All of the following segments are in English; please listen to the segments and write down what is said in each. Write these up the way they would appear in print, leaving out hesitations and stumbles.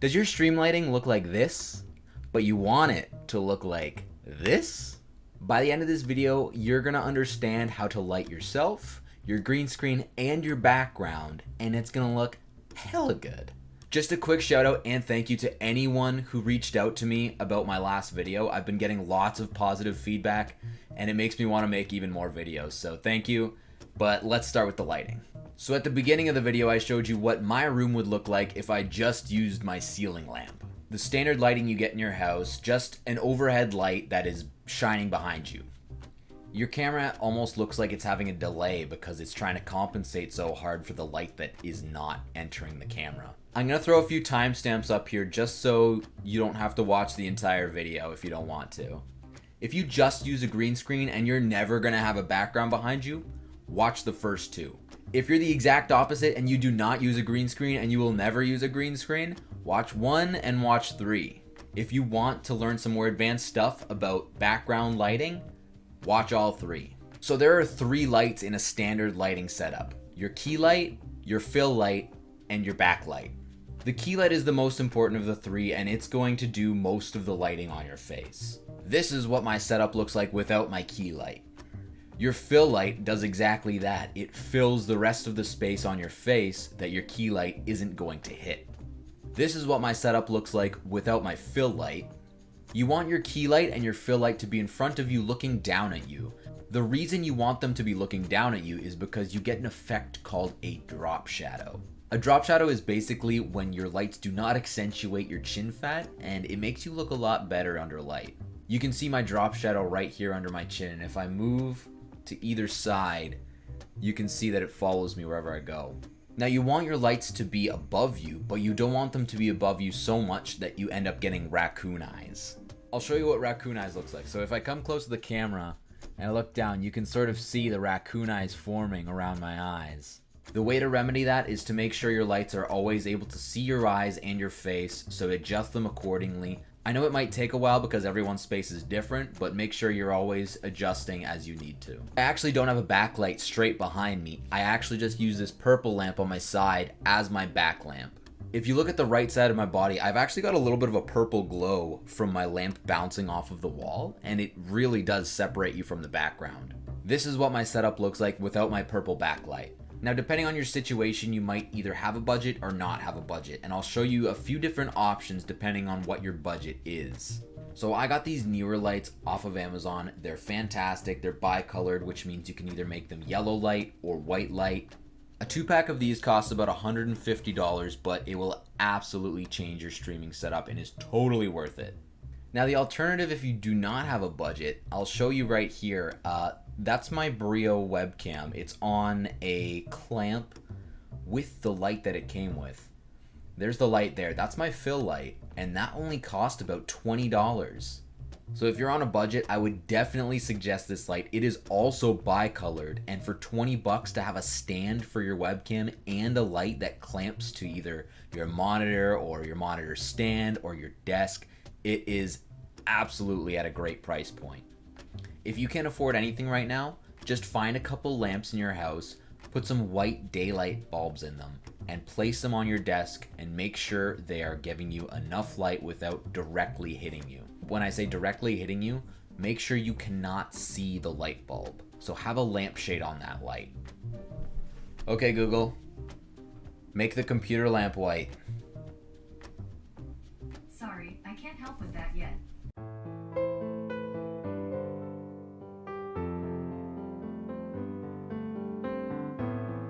Does your stream lighting look like this, but you want it to look like this? By the end of this video, you're gonna understand how to light yourself, your green screen, and your background, and it's gonna look hella good. Just a quick shout out and thank you to anyone who reached out to me about my last video. I've been getting lots of positive feedback and it makes me want to make even more videos, so thank you. But let's start with the lighting. So at the beginning of the video, I showed you what my room would look like if I just used my ceiling lamp. The standard lighting you get in your house, just an overhead light that is shining behind you. Your camera almost looks like it's having a delay because it's trying to compensate so hard for the light that is not entering the camera. I'm going to throw a few timestamps up here just so you don't have to watch the entire video if you don't want to. If you just use a green screen and you're never going to have a background behind you, watch the first two. If you're the exact opposite and you do not use a green screen and you will never use a green screen, watch 1 and watch 3. If you want to learn some more advanced stuff about background lighting, watch all 3. So there are 3 lights in a standard lighting setup: your key light, your fill light, and your backlight. The key light is the most important of the 3 and it's going to do most of the lighting on your face. This is what my setup looks like without my key light. Your fill light does exactly that. It fills the rest of the space on your face that your key light isn't going to hit. This is what my setup looks like without my fill light. You want your key light and your fill light to be in front of you looking down at you. The reason you want them to be looking down at you is because you get an effect called a drop shadow. A drop shadow is basically when your lights do not accentuate your chin fat and it makes you look a lot better under light. You can see my drop shadow right here under my chin, and if I move to either side, you can see that it follows me wherever I go. Now you want your lights to be above you, but you don't want them to be above you so much that you end up getting raccoon eyes. I'll show you what raccoon eyes looks like. So if I come close to the camera and I look down, you can sort of see the raccoon eyes forming around my eyes. The way to remedy that is to make sure your lights are always able to see your eyes and your face, so adjust them accordingly. I know it might take a while because everyone's space is different, but make sure you're always adjusting as you need to. I actually don't have a backlight straight behind me. I actually just use this purple lamp on my side as my back lamp. If you look at the right side of my body, I've actually got a little bit of a purple glow from my lamp bouncing off of the wall, and it really does separate you from the background. This is what my setup looks like without my purple backlight. Now, depending on your situation, you might either have a budget or not have a budget, and I'll show you a few different options depending on what your budget is. So I got these newer lights off of Amazon. They're fantastic. They're bi-colored, which means you can either make them yellow light or white light. A 2-pack of these costs about $150, but it will absolutely change your streaming setup and is totally worth it. Now, the alternative, if you do not have a budget, I'll show you right here. That's my Brio webcam. It's on a clamp with the light that it came with. There's the light there. That's my fill light, and that only cost about $20. So if you're on a budget, I would definitely suggest this light. It is also bi-colored, and for $20 to have a stand for your webcam and a light that clamps to either your monitor or your monitor stand or your desk, it is absolutely at a great price point. If you can't afford anything right now, just find a couple lamps in your house, put some white daylight bulbs in them, and place them on your desk and make sure they are giving you enough light without directly hitting you. When I say directly hitting you, make sure you cannot see the light bulb. So have a lampshade on that light. Okay, Google, make the computer lamp white. Sorry, I can't help with that yet.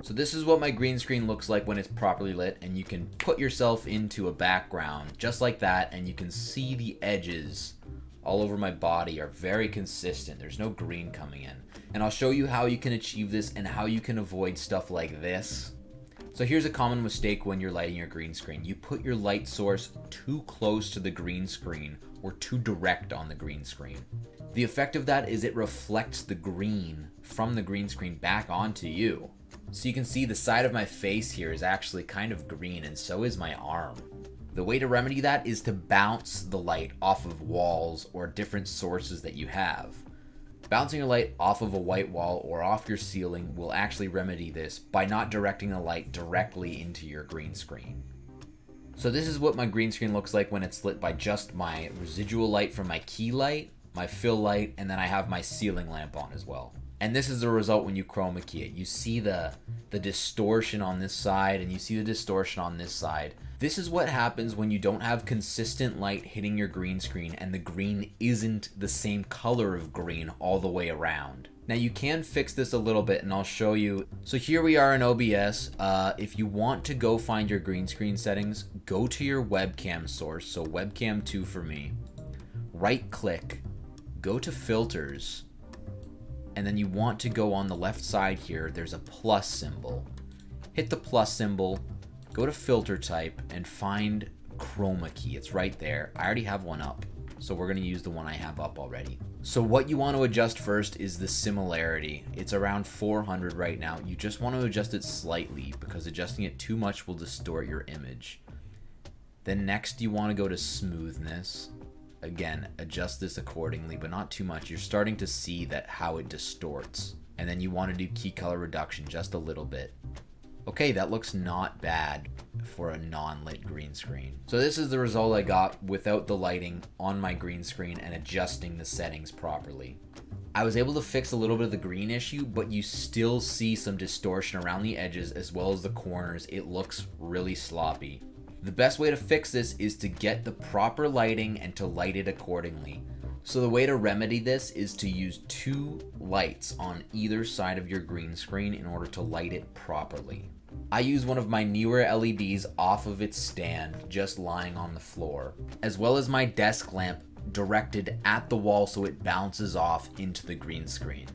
So this is what my green screen looks like when it's properly lit, and you can put yourself into a background just like that, and you can see the edges all over my body are very consistent. There's no green coming in. And I'll show you how you can achieve this and how you can avoid stuff like this. So here's a common mistake when you're lighting your green screen. You put your light source too close to the green screen or too direct on the green screen. The effect of that is it reflects the green from the green screen back onto you. So you can see the side of my face here is actually kind of green, and so is my arm. The way to remedy that is to bounce the light off of walls or different sources that you have. Bouncing your light off of a white wall or off your ceiling will actually remedy this by not directing the light directly into your green screen. So this is what my green screen looks like when it's lit by just my residual light from my key light, my fill light, and then I have my ceiling lamp on as well. And this is the result when you chroma key it. You see the distortion on this side and you see the distortion on this side. This is what happens when you don't have consistent light hitting your green screen and the green isn't the same color of green all the way around. Now you can fix this a little bit and I'll show you. So here we are in OBS. If you want to go find your green screen settings, go to your webcam source. So webcam 2 for me. Right click, go to filters, and then you want to go on the left side here. There's a plus symbol. Hit the plus symbol, go to filter type and find chroma key. It's right there. I already have one up, so we're going to use the one I have up already. So what you want to adjust first is the similarity. It's around 400 right now. You just want to adjust it slightly because adjusting it too much will distort your image. Then next you want to go to smoothness. Again, adjust this accordingly, but not too much. You're starting to see that how it distorts. And then you want to do key color reduction just a little bit. Okay, that looks not bad for a non-lit green screen. So this is the result I got without the lighting on my green screen and adjusting the settings properly. I was able to fix a little bit of the green issue, but you still see some distortion around the edges as well as the corners. It looks really sloppy. The best way to fix this is to get the proper lighting and to light it accordingly. So the way to remedy this is to use 2 lights on either side of your green screen in order to light it properly. I use one of my newer LEDs off of its stand, just lying on the floor, as well as my desk lamp directed at the wall so it bounces off into the green screen.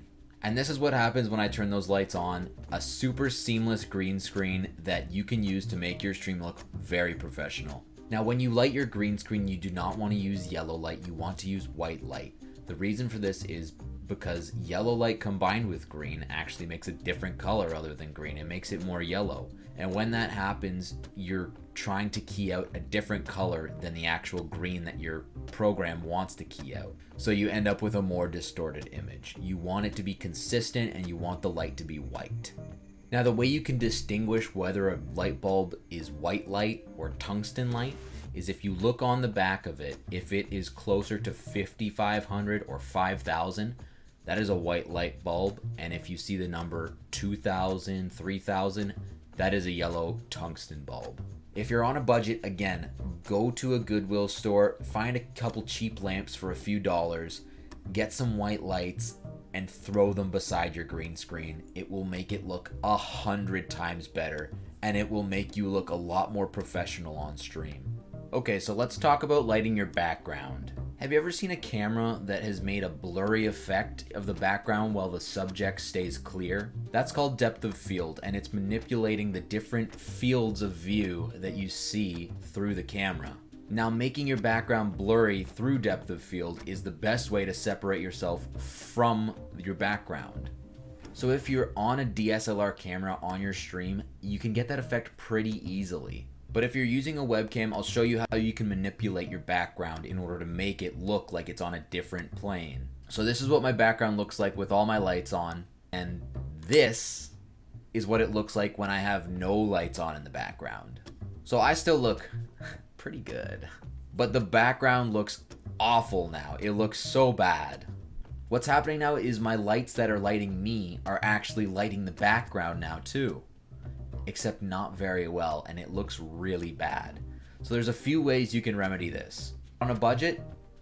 And this is what happens when I turn those lights on. A super seamless green screen that you can use to make your stream look very professional. Now when you light your green screen, you do not want to use yellow light, you want to use white light. The reason for this is because yellow light combined with green actually makes a different color other than green. It makes it more yellow. And when that happens, you're trying to key out a different color than the actual green that your program wants to key out. So you end up with a more distorted image. You want it to be consistent and you want the light to be white. Now the way you can distinguish whether a light bulb is white light or tungsten light is if you look on the back of it. If it is closer to 5500 or 5000, that is a white light bulb. And if you see the number 2000, 3000, that is a yellow tungsten bulb. If you're on a budget, again, go to a Goodwill store, find a couple cheap lamps for a few dollars, get some white lights, and throw them beside your green screen. It will make it look 100 times better, and it will make you look a lot more professional on stream. Okay, so let's talk about lighting your background. Have you ever seen a camera that has made a blurry effect of the background while the subject stays clear? That's called depth of field, and it's manipulating the different fields of view that you see through the camera. Now, making your background blurry through depth of field is the best way to separate yourself from your background. So if you're on a DSLR camera on your stream, you can get that effect pretty easily. But if you're using a webcam, I'll show you how you can manipulate your background in order to make it look like it's on a different plane. So this is what my background looks like with all my lights on, and this is what it looks like when I have no lights on in the background. So I still look pretty good, but the background looks awful now. It looks so bad. What's happening now is my lights that are lighting me are actually lighting the background now too, except not very well, and it looks really bad. So there's a few ways you can remedy this. On a budget,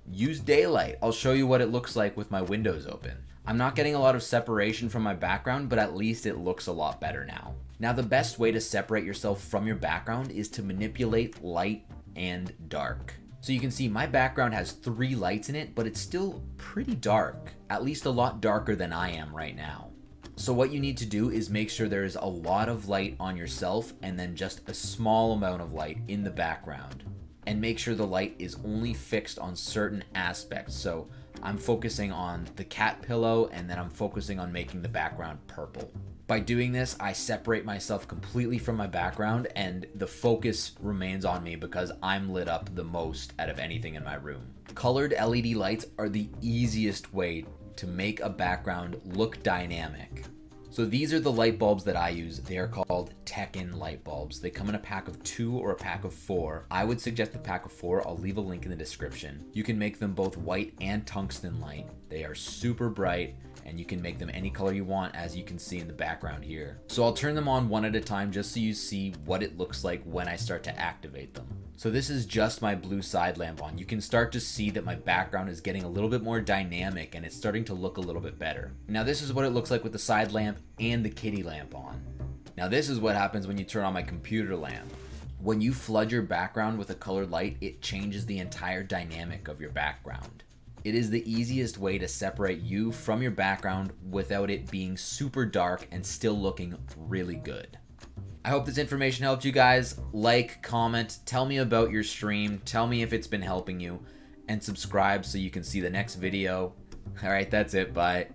use daylight. I'll show you what it looks like with my windows open. I'm not getting a lot of separation from my background, but at least it looks a lot better now. Now the best way to separate yourself from your background is to manipulate light and dark. So you can see my background has 3 lights in it, but it's still pretty dark, at least a lot darker than I am right now. So what you need to do is make sure there is a lot of light on yourself and then just a small amount of light in the background. And make sure the light is only fixed on certain aspects. So I'm focusing on the cat pillow and then I'm focusing on making the background purple. By doing this, I separate myself completely from my background and the focus remains on me because I'm lit up the most out of anything in my room. Colored LED lights are the easiest way to make a background look dynamic. So these are the light bulbs that I use. They are called Tekken light bulbs. They come in a pack of 2 or a pack of 4. I would suggest a pack of 4. I'll leave a link in the description. You can make them both white and tungsten light. They are super bright, and you can make them any color you want, as you can see in the background here. So I'll turn them on one at a time just so you see what it looks like when I start to activate them. So this is just my blue side lamp on. You can start to see that my background is getting a little bit more dynamic and it's starting to look a little bit better. Now this is what it looks like with the side lamp and the kitty lamp on. Now this is what happens when you turn on my computer lamp. When you flood your background with a colored light, it changes the entire dynamic of your background. It is the easiest way to separate you from your background without it being super dark and still looking really good. I hope this information helped you guys. Like, comment, tell me about your stream, tell me if it's been helping you, and subscribe so you can see the next video. Alright, that's it, bye.